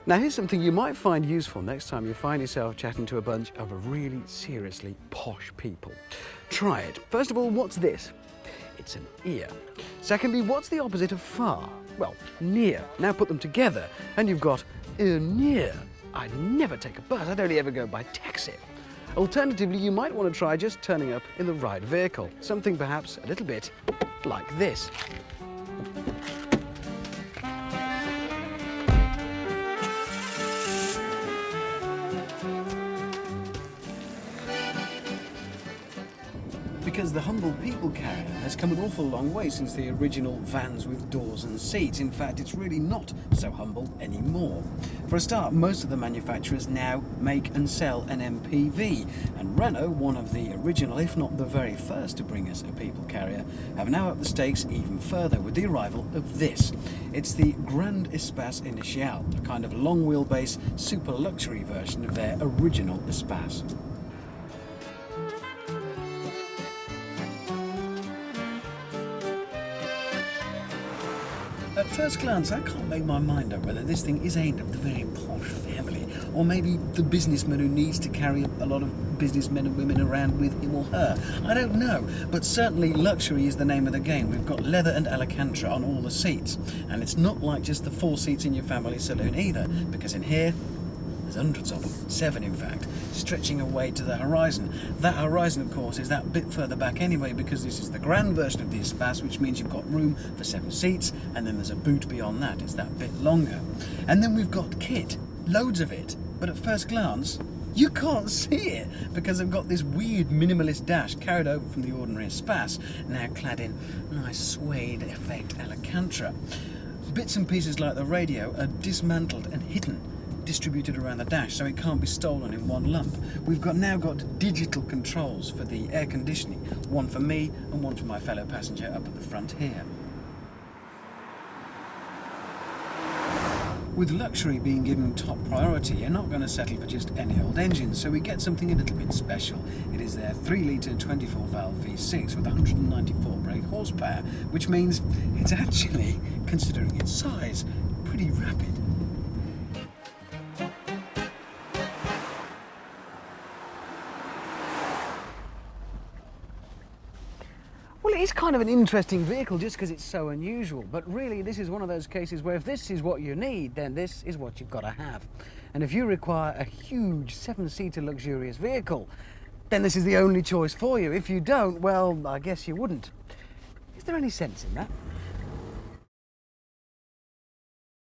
Now here's something you might find useful next time you find yourself chatting to a bunch of really seriously posh people. Try it. First of all, what's this? It's an ear. Secondly, what's the opposite of far? Well, near. Now put them together and you've got near. I'd never take a bus, I'd only ever go by taxi. Alternatively, you might want to try just turning up in the right vehicle. Something perhaps a little bit like this. Because the humble people carrier has come an awful long way since the original vans with doors and seats. In fact, it's really not so humble anymore. For a start, most of the manufacturers now make and sell an MPV, and Renault, one of the original, if not the very first to bring us a people carrier, have now upped the stakes even further with the arrival of this. It's the Grand Espace Initial, a kind of long wheelbase, super luxury version of their original Espace. At first glance, I can't make my mind up whether this thing is aimed at the very posh family, or maybe the businessman who needs to carry a lot of businessmen and women around with him or her. I don't know, but certainly luxury is the name of the game. We've got leather and Alcantara on all the seats, and it's not like just the 4 seats in your family saloon either, because in here, there's hundreds of them, 7 in fact, stretching away to the horizon. That horizon, of course, is that bit further back anyway, because this is the grand version of the Espace, which means you've got room for 7 seats, and then there's a boot beyond that. It's that bit longer. And then we've got kit, loads of it, but at first glance, you can't see it, because they've got this weird minimalist dash carried over from the ordinary Espace, now clad in nice suede effect Alcantara. Bits and pieces like the radio are dismantled and hidden, distributed around the dash, so it can't be stolen in one lump. We've now got digital controls for the air conditioning, one for me and one for my fellow passenger up at the front here. With luxury being given top priority, you're not going to settle for just any old engine, so we get something a little bit special. It is their 3-litre 24-valve V6 with 194 brake horsepower, which means it's actually, considering its size, pretty rapid. Well, it is kind of an interesting vehicle just because it's so unusual, but really this is one of those cases where if this is what you need, then this is what you've got to have. And if you require a huge 7-seater luxurious vehicle, then this is the only choice for you. If you don't, well, I guess you wouldn't. Is there any sense in that?